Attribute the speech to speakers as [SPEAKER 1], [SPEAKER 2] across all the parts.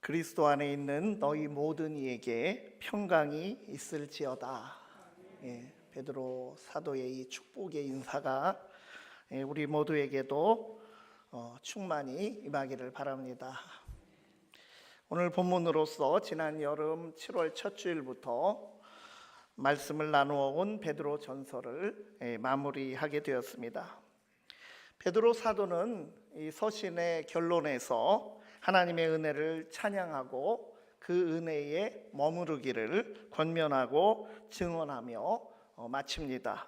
[SPEAKER 1] 그리스도 안에 있는 너희 모든 이에게 평강이 있을지어다. 베드로 사도의 이 축복의 인사가 우리 모두에게도 충만히 임하기를 바랍니다. 오늘 본문으로서 지난 여름 7월 첫 주일부터 말씀을 나누어 온 베드로 전서를 마무리하게 되었습니다. 베드로 사도는 이 서신의 결론에서 하나님의 은혜를 찬양하고 그 은혜에 머무르기를 권면하고 증언하며 마칩니다.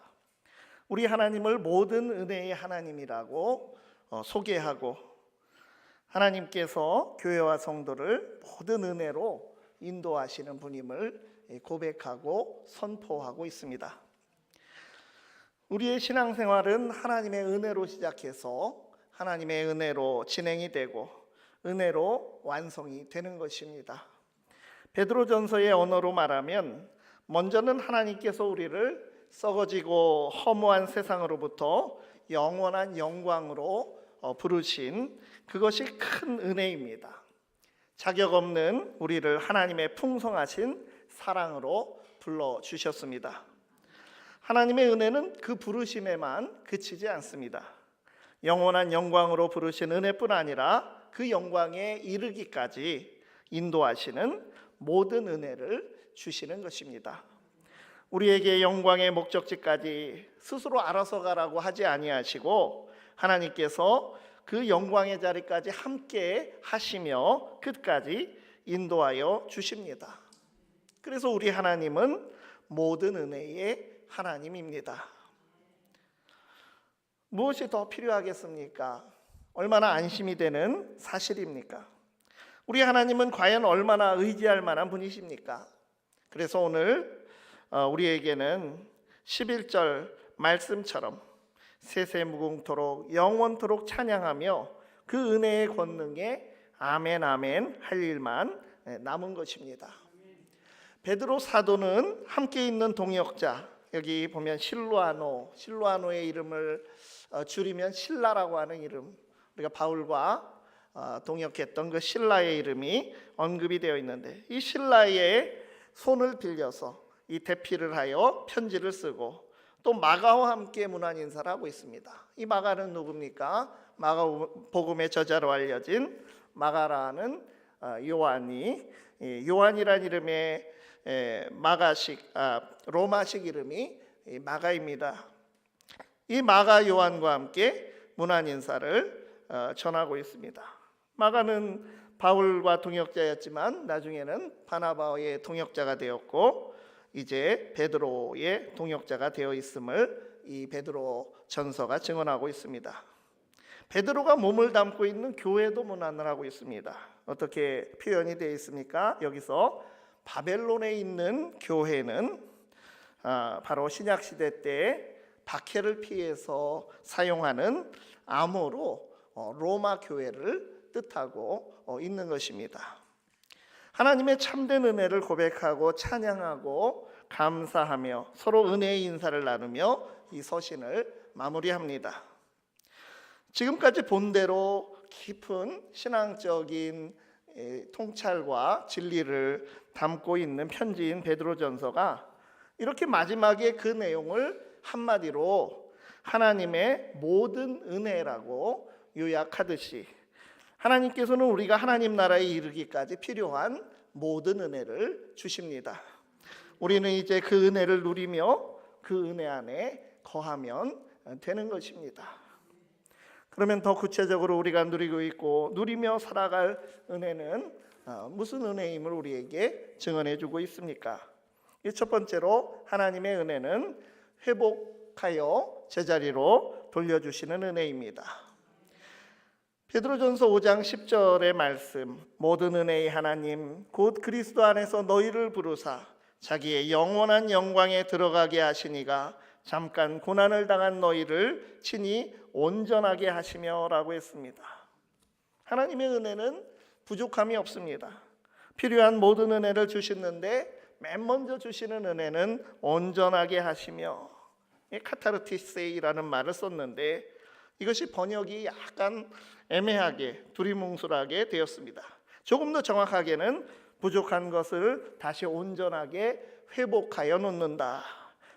[SPEAKER 1] 우리 하나님을 모든 은혜의 하나님이라고 소개하고 하나님께서 교회와 성도를 모든 은혜로 인도하시는 분임을 고백하고 선포하고 있습니다. 우리의 신앙생활은 하나님의 은혜로 시작해서 하나님의 은혜로 진행이 되고 은혜로 완성이 되는 것입니다. 베드로전서의 언어로 말하면 먼저는 하나님께서 우리를 썩어지고 허무한 세상으로부터 영원한 영광으로 부르신 그것이 큰 은혜입니다. 자격 없는 우리를 하나님의 풍성하신 사랑으로 불러주셨습니다. 하나님의 은혜는 그 부르심에만 그치지 않습니다. 영원한 영광으로 부르신 은혜뿐 아니라 그 영광에 이르기까지 인도하시는 모든 은혜를 주시는 것입니다. 우리에게 영광의 목적지까지 스스로 알아서 가라고 하지 아니하시고 하나님께서 그 영광의 자리까지 함께 하시며 끝까지 인도하여 주십니다. 그래서 우리 하나님은 모든 은혜의 하나님입니다. 무엇이 더 필요하겠습니까? 얼마나 안심이 되는 사실입니까? 우리 하나님은 과연 얼마나 의지할 만한 분이십니까? 그래서 오늘 우리에게는 11절 말씀처럼 세세무궁토록 영원토록 찬양하며 그 은혜의 권능에 아멘 아멘 할 일만 남은 것입니다. 베드로 사도는 함께 있는 동역자, 여기 보면 실로아노의 이름을 줄이면 실라라고 하는 이름, 우리가 바울과 동역했던 그 실라의 이름이 언급이 되어 있는데 이 실라의 손을 빌려서 이 대피를 하여 편지를 쓰고 또 마가와 함께 문안 인사를 하고 있습니다. 이 마가는 누굽니까? 마가복음의 저자로 알려진 마가라는 요한이란 이름의 로마식 이름이 마가입니다. 이 마가 요한과 함께 문안 인사를 전하고 있습니다. 마가는 바울과 동역자였지만 나중에는 바나바의 동역자가 되었고 이제 베드로의 동역자가 되어 있음을 이 베드로 전서가 증언하고 있습니다. 베드로가 몸을 담고 있는 교회도 문안을 하고 있습니다. 어떻게 표현이 되어 있습니까? 여기서 바벨론에 있는 교회는 바로 신약시대 때 박해를 피해서 사용하는 암호로 로마 교회를 뜻하고 있는 것입니다. 하나님의 참된 은혜를 고백하고 찬양하고 감사하며 서로 은혜의 인사를 나누며 이 서신을 마무리합니다. 지금까지 본 대로 깊은 신앙적인 통찰과 진리를 담고 있는 편지인 베드로전서가 이렇게 마지막에 그 내용을 한마디로 하나님의 모든 은혜라고 요약하듯이 하나님께서는 우리가 하나님 나라에 이르기까지 필요한 모든 은혜를 주십니다. 우리는 이제 그 은혜를 누리며 그 은혜 안에 거하면 되는 것입니다. 그러면 더 구체적으로 우리가 누리고 있고 누리며 살아갈 은혜는 무슨 은혜임을 우리에게 증언해 주고 있습니까? 첫 번째로 하나님의 은혜는 회복하여 제자리로 돌려주시는 은혜입니다. 베드로전서 5장 10절의 말씀, 모든 은혜의 하나님 곧 그리스도 안에서 너희를 부르사 자기의 영원한 영광에 들어가게 하시니가 잠깐 고난을 당한 너희를 친히 온전하게 하시며 라고 했습니다. 하나님의 은혜는 부족함이 없습니다. 필요한 모든 은혜를 주시는데 맨 먼저 주시는 은혜는 온전하게 하시며, 카타르티세이라는 말을 썼는데 이것이 번역이 약간 애매하게 두리뭉술하게 되었습니다. 조금 더 정확하게는 부족한 것을 다시 온전하게 회복하여 놓는다,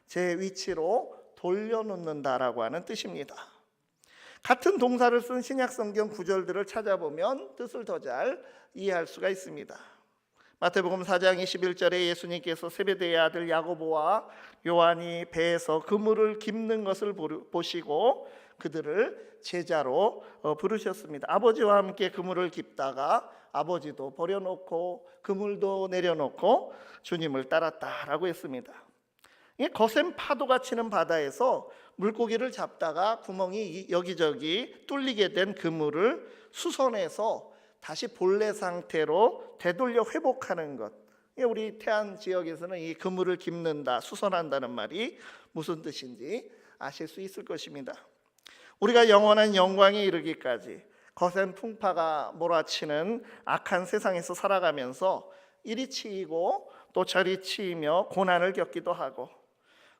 [SPEAKER 1] 제 위치로 돌려놓는다라고 하는 뜻입니다. 같은 동사를 쓴 신약성경 구절들을 찾아보면 뜻을 더 잘 이해할 수가 있습니다. 마태복음 4장 21절에 예수님께서 세베대의 아들 야고보와 요한이 배에서 그물을 깁는 것을 보시고 그들을 제자로 부르셨습니다. 아버지와 함께 그물을 깁다가 아버지도 버려놓고 그물도 내려놓고 주님을 따랐다라고 했습니다. 거센 파도가 치는 바다에서 물고기를 잡다가 구멍이 여기저기 뚫리게 된 그물을 수선해서 다시 본래 상태로 되돌려 회복하는 것, 우리 태안 지역에서는 이 그물을 깁는다, 수선한다는 말이 무슨 뜻인지 아실 수 있을 것입니다. 우리가 영원한 영광에 이르기까지 거센 풍파가 몰아치는 악한 세상에서 살아가면서 이리 치이고 또 저리 치이며 고난을 겪기도 하고,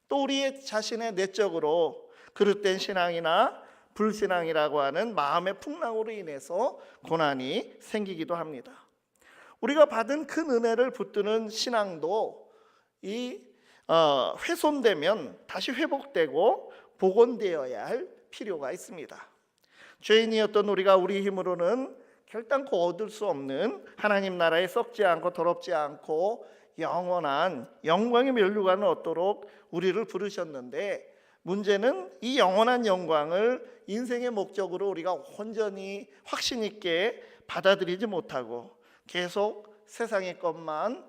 [SPEAKER 1] 또 우리 자신의 내적으로 그릇된 신앙이나 불신앙이라고 하는 마음의 풍랑으로 인해서 고난이 생기기도 합니다. 우리가 받은 큰 은혜를 붙드는 신앙도 훼손되면 다시 회복되고 복원되어야 할 필요가 있습니다. 죄인이었던 우리가 우리 힘으로는 결단코 얻을 수 없는 하나님 나라에 썩지 않고 더럽지 않고 영원한 영광의 면류관을 얻도록 우리를 부르셨는데, 문제는 이 영원한 영광을 인생의 목적으로 우리가 온전히 확신 있게 받아들이지 못하고 계속 세상의 것만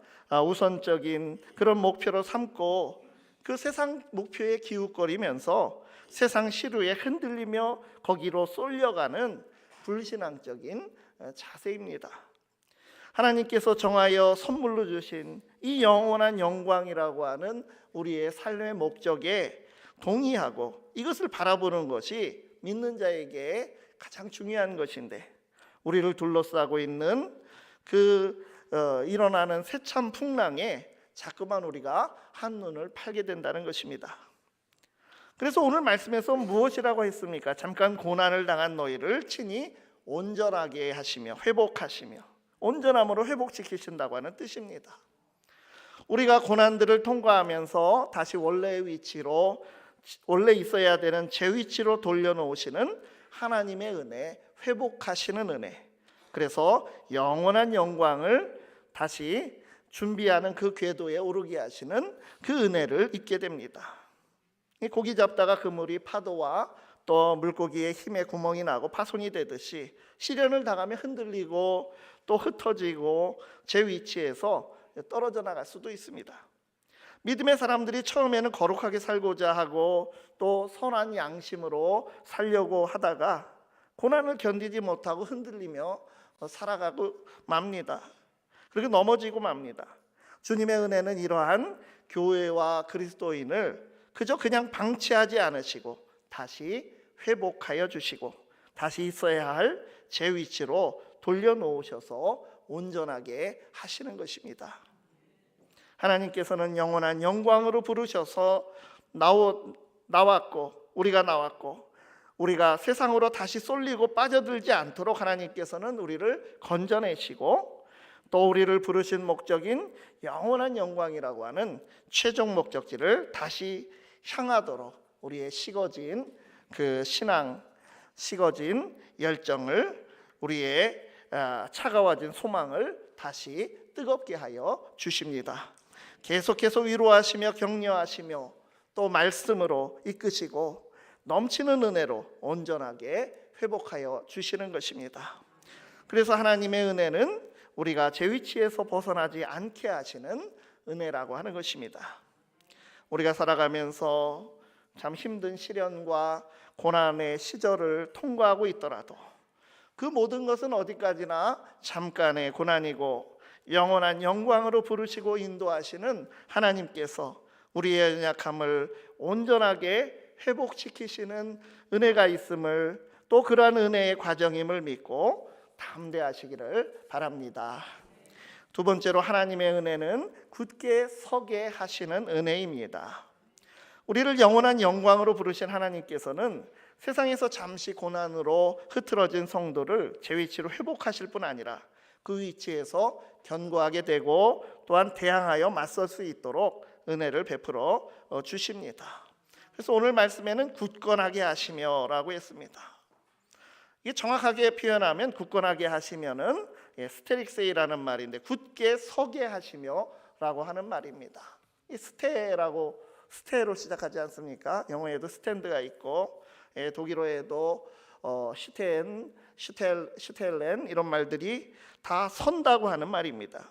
[SPEAKER 1] 우선적인 그런 목표로 삼고 그 세상 목표에 기웃거리면서 세상 시류에 흔들리며 거기로 쏠려가는 불신앙적인 자세입니다. 하나님께서 정하여 선물로 주신 이 영원한 영광이라고 하는 우리의 삶의 목적에 동의하고 이것을 바라보는 것이 믿는 자에게 가장 중요한 것인데, 우리를 둘러싸고 있는 일어나는 새참 풍랑에 자꾸만 우리가 한눈을 팔게 된다는 것입니다. 그래서 오늘 말씀에서 무엇이라고 했습니까? 잠깐 고난을 당한 너희를 친히 온전하게 하시며 회복하시며 온전함으로 회복시키신다고 하는 뜻입니다. 우리가 고난들을 통과하면서 다시 원래의 위치로, 원래 있어야 되는 제 위치로 돌려놓으시는 하나님의 은혜, 회복하시는 은혜, 그래서 영원한 영광을 다시 준비하는 그 궤도에 오르게 하시는 그 은혜를 잊게 됩니다. 고기 잡다가 그물이 파도와 또 물고기의 힘에 구멍이 나고 파손이 되듯이 시련을 당하며 흔들리고 또 흩어지고 제 위치에서 떨어져 나갈 수도 있습니다. 믿음의 사람들이 처음에는 거룩하게 살고자 하고 또 선한 양심으로 살려고 하다가 고난을 견디지 못하고 흔들리며 살아가고 맙니다. 그리고 넘어지고 맙니다. 주님의 은혜는 이러한 교회와 그리스도인을 그냥 방치하지 않으시고 다시 회복하여 주시고 다시 있어야 할 제 위치로 돌려놓으셔서 온전하게 하시는 것입니다. 하나님께서는 영원한 영광으로 부르셔서 나왔고 우리가 세상으로 다시 쏠리고 빠져들지 않도록 하나님께서는 우리를 건져내시고 또 우리를 부르신 목적인 영원한 영광이라고 하는 최종 목적지를 다시 향하도록 우리의 식어진 그 신앙, 식어진 열정을, 우리의 차가워진 소망을 다시 뜨겁게 하여 주십니다. 계속해서 위로하시며 격려하시며 또 말씀으로 이끄시고 넘치는 은혜로 온전하게 회복하여 주시는 것입니다. 그래서 하나님의 은혜는 우리가 제 위치에서 벗어나지 않게 하시는 은혜라고 하는 것입니다. 우리가 살아가면서 참 힘든 시련과 고난의 시절을 통과하고 있더라도 그 모든 것은 어디까지나 잠깐의 고난이고 영원한 영광으로 부르시고 인도하시는 하나님께서 우리의 연약함을 온전하게 회복시키시는 은혜가 있음을, 또 그러한 은혜의 과정임을 믿고 담대하시기를 바랍니다. 두 번째로 하나님의 은혜는 굳게 서게 하시는 은혜입니다. 우리를 영원한 영광으로 부르신 하나님께서는 세상에서 잠시 고난으로 흐트러진 성도를 제 위치로 회복하실 뿐 아니라 그 위치에서 견고하게 되고 또한 대항하여 맞설 수 있도록 은혜를 베풀어 주십니다. 그래서 오늘 말씀에는 굳건하게 하시며라고 했습니다. 이게 정확하게 표현하면 굳건하게 하시면은 스테릭세이라는 말인데 굳게 서게 하시며라고 하는 말입니다. 이 스테로 시작하지 않습니까? 영어에도 스탠드가 있고 독일어에도 슈텔렌 이런 말들이 다 선다고 하는 말입니다.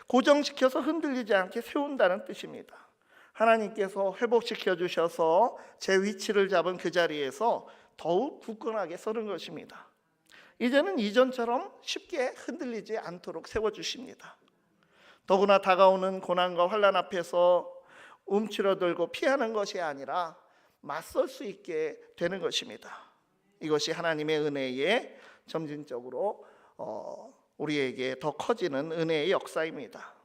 [SPEAKER 1] 고정시켜서 흔들리지 않게 세운다는 뜻입니다. 하나님께서 회복시켜 주셔서 제 위치를 잡은 그 자리에서 더욱 굳건하게 서는 것입니다. 이제는 이전처럼 쉽게 흔들리지 않도록 세워주십니다. 더구나 다가오는 고난과 환난 앞에서 움츠러들고 피하는 것이 아니라 맞설 수 있게 되는 것입니다. 이것이 하나님의 은혜에 점진적으로 우리에게 더 커지는 은혜의 역사입니다.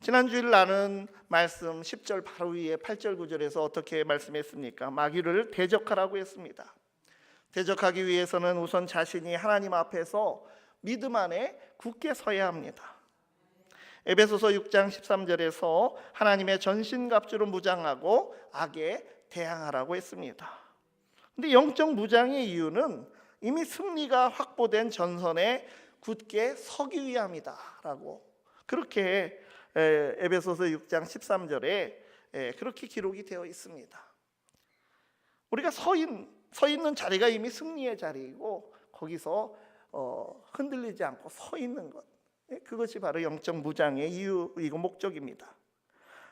[SPEAKER 1] 지난주일 나눈 말씀 10절 바로 위에 8절 9절에서 어떻게 말씀했습니까? 마귀를 대적하라고 했습니다. 대적하기 위해서는 우선 자신이 하나님 앞에서 믿음 안에 굳게 서야 합니다. 에베소서 6장 13절에서 하나님의 전신갑주로 무장하고 악에 대항하라고 했습니다. 근데 영적 무장의 이유는 이미 승리가 확보된 전선에 굳게 서기 위함이다라고 그렇게 에베소서 6장 13절에 그렇게 기록이 되어 있습니다. 우리가 서 있는 자리가 이미 승리의 자리이고 거기서 흔들리지 않고 서 있는 것, 그것이 바로 영적 무장의 이유이고 목적입니다.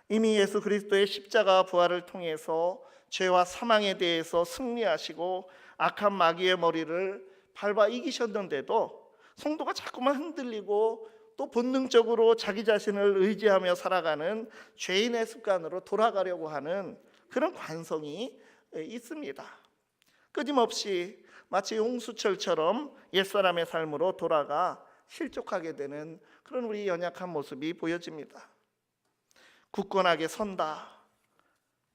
[SPEAKER 1] 이미 예수 그리스도의 십자가 부활을 통해서 죄와 사망에 대해서 승리하시고 악한 마귀의 머리를 밟아 이기셨는데도 성도가 자꾸만 흔들리고 또 본능적으로 자기 자신을 의지하며 살아가는 죄인의 습관으로 돌아가려고 하는 그런 관성이 있습니다. 끊임없이 마치 용수철처럼 옛사람의 삶으로 돌아가 실족하게 되는 그런 우리 연약한 모습이 보여집니다. 굳건하게 선다,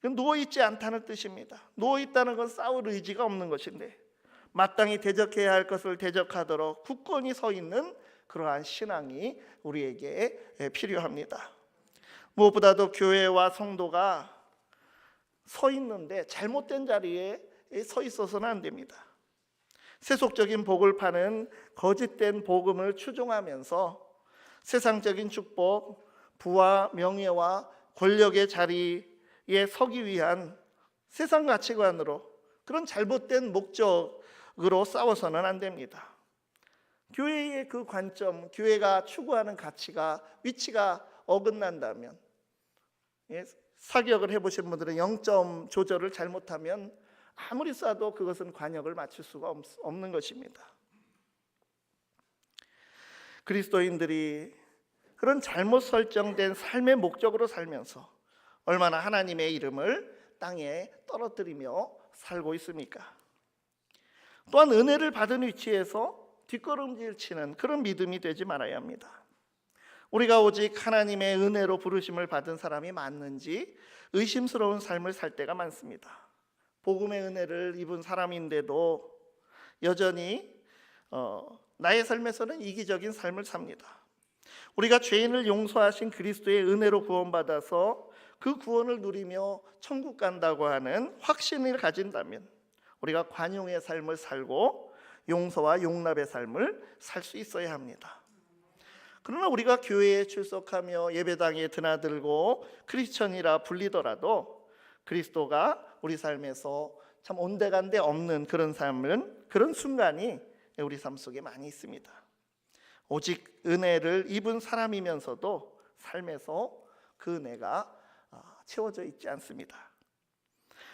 [SPEAKER 1] 누워있지 않다는 뜻입니다. 누워있다는 건 싸울 의지가 없는 것인데 마땅히 대적해야 할 것을 대적하도록 굳건히 서 있는 그러한 신앙이 우리에게 필요합니다. 무엇보다도 교회와 성도가 서 있는데 잘못된 자리에 서 있어서는 안 됩니다. 세속적인 복을 파는 거짓된 복음을 추종하면서 세상적인 축복, 부와 명예와 권력의 자리에 서기 위한 세상 가치관으로 그런 잘못된 목적으로 싸워서는 안 됩니다. 교회의 그 관점, 교회가 추구하는 가치가 위치가 어긋난다면, 사격을 해보신 분들은 0점 조절을 잘못하면 아무리 쏴도 그것은 관역을 맞출 수가 없는 것입니다. 그리스도인들이 그런 잘못 설정된 삶의 목적으로 살면서 얼마나 하나님의 이름을 땅에 떨어뜨리며 살고 있습니까? 또한 은혜를 받은 위치에서 뒷걸음질 치는 그런 믿음이 되지 말아야 합니다. 우리가 오직 하나님의 은혜로 부르심을 받은 사람이 맞는지 의심스러운 삶을 살 때가 많습니다. 복음의 은혜를 입은 사람인데도 여전히 나의 삶에서는 이기적인 삶을 삽니다. 우리가 죄인을 용서하신 그리스도의 은혜로 구원받아서 그 구원을 누리며 천국 간다고 하는 확신을 가진다면 우리가 관용의 삶을 살고 용서와 용납의 삶을 살 수 있어야 합니다. 그러나 우리가 교회에 출석하며 예배당에 드나들고 크리스천이라 불리더라도 그리스도가 우리 삶에서 참 온데간데 없는 그런 삶은, 그런 순간이 우리 삶 속에 많이 있습니다. 오직 은혜를 입은 사람이면서도 삶에서 그 은혜가 채워져 있지 않습니다.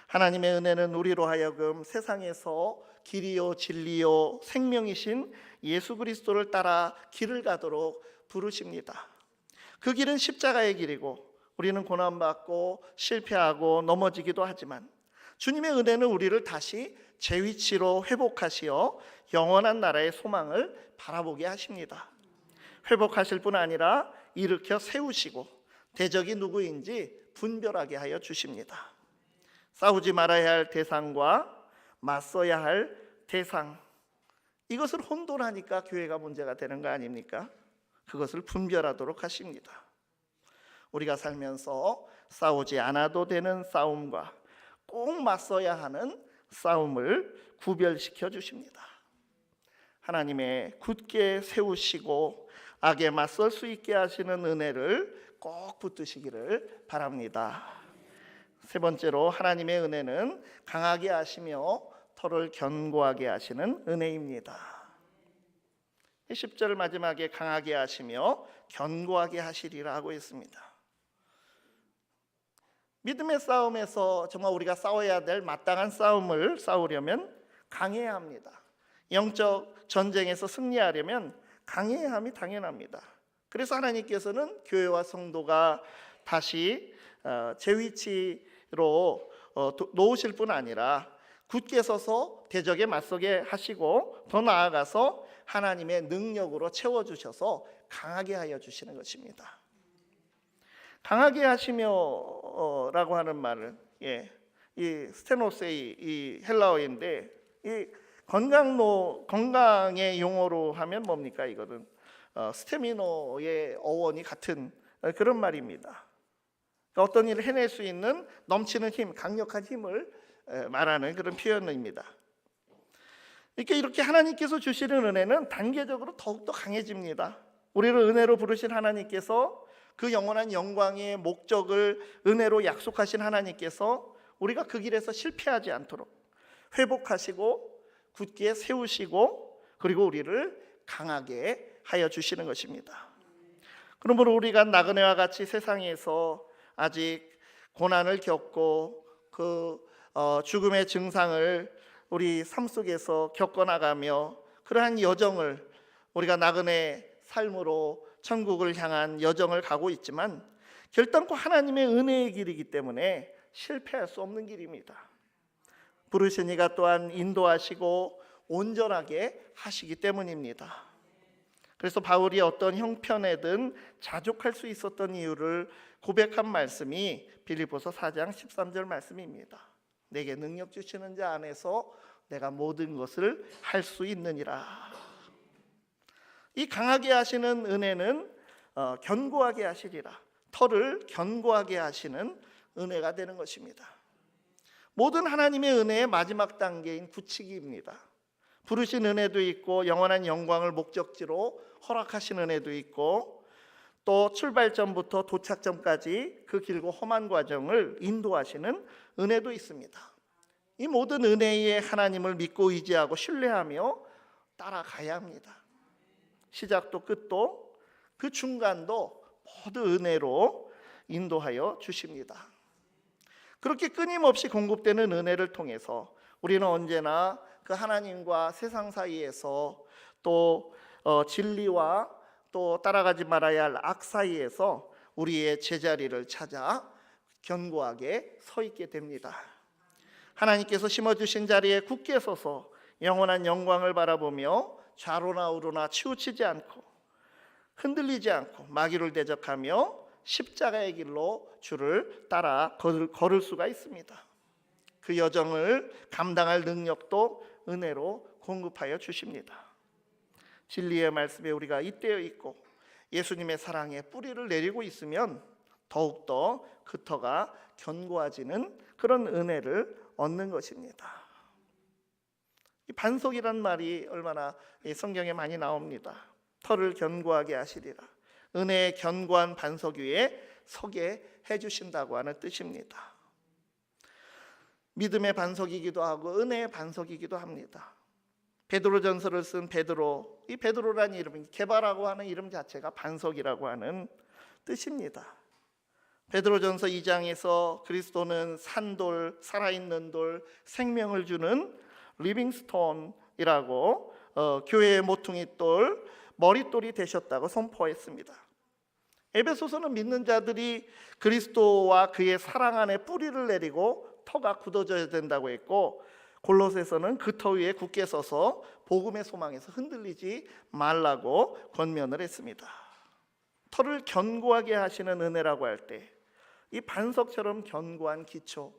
[SPEAKER 1] 하나님의 은혜는 우리로 하여금 세상에서 길이요 진리요 생명이신 예수 그리스도를 따라 길을 가도록 부르십니다. 그 길은 십자가의 길이고 우리는 고난받고 실패하고 넘어지기도 하지만 주님의 은혜는 우리를 다시 제 위치로 회복하시어 영원한 나라의 소망을 바라보게 하십니다. 회복하실 뿐 아니라 일으켜 세우시고 대적이 누구인지 분별하게 하여 주십니다. 싸우지 말아야 할 대상과 맞서야 할 대상, 이것을 혼돈하니까 교회가 문제가 되는 거 아닙니까? 그것을 분별하도록 하십니다. 우리가 살면서 싸우지 않아도 되는 싸움과 꼭 맞서야 하는 싸움을 구별시켜 주십니다. 하나님의 굳게 세우시고 악에 맞설 수 있게 하시는 은혜를 꼭 붙드시기를 바랍니다. 세 번째로, 하나님의 은혜는 강하게 하시며 털을 견고하게 하시는 은혜입니다. 10절 마지막에 강하게 하시며 견고하게 하시리라 하고 있습니다. 믿음의 싸움에서 정말 우리가 싸워야 될 마땅한 싸움을 싸우려면 강해야 합니다. 영적 전쟁에서 승리하려면 강해야 함이 당연합니다. 그래서 하나님께서는 교회와 성도가 다시 제 위치로 놓으실 뿐 아니라 굳게 서서 대적에 맞서게 하시고, 더 나아가서 하나님의 능력으로 채워주셔서 강하게 하여 주시는 것입니다. 강하게 하시며라고 하는 말은 이 스테노세이, 이 헬라어인데, 이 건강의 용어로 하면 뭡니까? 이거는 스태미너의 어원이 같은 그런 말입니다. 그러니까 어떤 일을 해낼 수 있는 넘치는 힘, 강력한 힘을 말하는 그런 표현입니다. 이렇게 하나님께서 주시는 은혜는 단계적으로 더욱더 강해집니다. 우리를 은혜로 부르신 하나님께서, 그 영원한 영광의 목적을 은혜로 약속하신 하나님께서 우리가 그 길에서 실패하지 않도록 회복하시고 굳게 세우시고, 그리고 우리를 강하게 하여 주시는 것입니다. 그러므로 우리가 나그네와 같이 세상에서 아직 고난을 겪고 그 죽음의 증상을 우리 삶 속에서 겪어나가며, 그러한 여정을, 우리가 나그네 삶으로 천국을 향한 여정을 가고 있지만 결단코 하나님의 은혜의 길이기 때문에 실패할 수 없는 길입니다. 부르신 이가 또한 인도하시고 온전하게 하시기 때문입니다. 그래서 바울이 어떤 형편에든 자족할 수 있었던 이유를 고백한 말씀이 빌립보서 4장 13절 말씀입니다. 내게 능력 주시는 자 안에서 내가 모든 것을 할 수 있느니라. 이 강하게 하시는 은혜는 견고하게 하시리라, 털을 견고하게 하시는 은혜가 되는 것입니다. 모든 하나님의 은혜의 마지막 단계인 굳히기입니다. 부르신 은혜도 있고, 영원한 영광을 목적지로 허락하신 은혜도 있고, 또 출발점부터 도착점까지 그 길고 험한 과정을 인도하시는 은혜도 있습니다. 이 모든 은혜의 하나님을 믿고 의지하고 신뢰하며 따라가야 합니다. 시작도 끝도 그 중간도 모두 은혜로 인도하여 주십니다. 그렇게 끊임없이 공급되는 은혜를 통해서 우리는 언제나 그 하나님과 세상 사이에서, 또 진리와 또 따라가지 말아야 할 악 사이에서 우리의 제자리를 찾아 견고하게 서 있게 됩니다. 하나님께서 심어주신 자리에 굳게 서서 영원한 영광을 바라보며 좌로나 우로나 치우치지 않고 흔들리지 않고 마귀를 대적하며 십자가의 길로 주를 따라 걸을 수가 있습니다. 그 여정을 감당할 능력도 은혜로 공급하여 주십니다. 진리의 말씀에 우리가 잇대어 있고 예수님의 사랑에 뿌리를 내리고 있으면 더욱더 그 터가 견고해지는 그런 은혜를 얻는 것입니다. 이 반석이란 말이 얼마나 성경에 많이 나옵니다. 터를 견고하게 하시리라. 은혜의 견고한 반석 위에 서게 해주신다고 하는 뜻입니다. 믿음의 반석이기도 하고 은혜의 반석이기도 합니다. 베드로전서를 쓴 베드로, 이 베드로라는 이름은 개바라고 하는 이름 자체가 반석이라고 하는 뜻입니다. 베드로전서 2장에서 그리스도는 산돌, 살아있는 돌, 생명을 주는 리빙스톤이라고 교회의 모퉁이 돌, 머릿돌이 되셨다고 선포했습니다. 에베소서는 믿는 자들이 그리스도와 그의 사랑 안에 뿌리를 내리고 터가 굳어져야 된다고 했고, 골로새서는 그 터 위에 굳게 서서 복음의 소망에서 흔들리지 말라고 권면을 했습니다. 터를 견고하게 하시는 은혜라고 할 때 이 반석처럼 견고한 기초,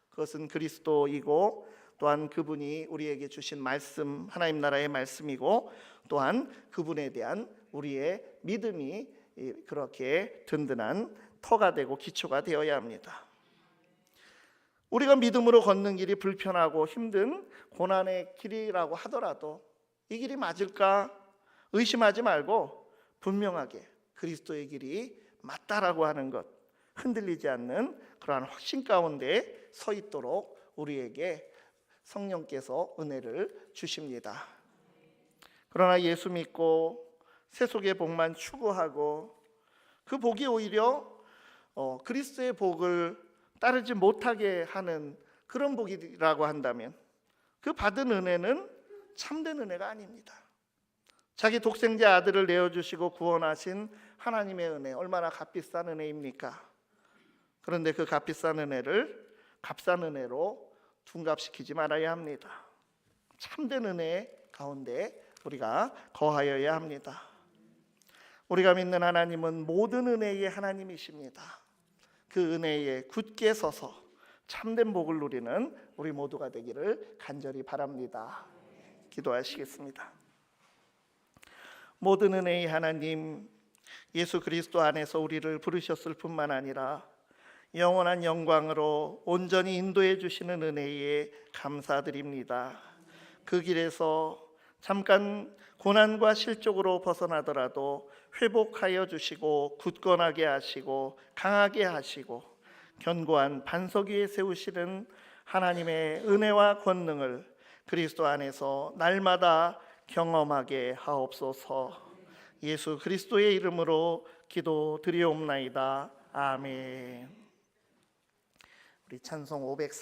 [SPEAKER 1] 그것은 그리스도이고 또한 그분이 우리에게 주신 말씀, 하나님 나라의 말씀이고, 또한 그분에 대한 우리의 믿음이 그렇게 든든한 터가 되고 기초가 되어야 합니다. 우리가 믿음으로 걷는 길이 불편하고 힘든 고난의 길이라고 하더라도 이 길이 맞을까 의심하지 말고 분명하게 그리스도의 길이 맞다라고 하는 것, 흔들리지 않는 그러한 확신 가운데 서 있도록 우리에게 성령께서 은혜를 주십니다. 그러나 예수 믿고 세속의 복만 추구하고 그 복이 오히려 그리스도의 복을 따르지 못하게 하는 그런 복이라고 한다면 그 받은 은혜는 참된 은혜가 아닙니다. 자기 독생자 아들을 내어주시고 구원하신 하나님의 은혜, 얼마나 값비싼 은혜입니까? 그런데 그 값비싼 은혜를 값싼 은혜로 둔갑시키지 말아야 합니다. 참된 은혜 가운데 우리가 거하여야 합니다. 우리가 믿는 하나님은 모든 은혜의 하나님이십니다. 그 은혜에 굳게 서서 참된 복을 누리는 우리 모두가 되기를 간절히 바랍니다. 기도하시겠습니다. 모든 은혜의 하나님, 예수 그리스도 안에서 우리를 부르셨을 뿐만 아니라 영원한 영광으로 온전히 인도해 주시는 은혜에 감사드립니다. 그 길에서 잠깐 고난과 실족으로 벗어나더라도 회복하여 주시고 굳건하게 하시고 강하게 하시고 견고한 반석 위에 세우시는 하나님의 은혜와 권능을 그리스도 안에서 날마다 경험하게 하옵소서. 예수 그리스도의 이름으로 기도드리옵나이다. 아멘. 우리 찬송 504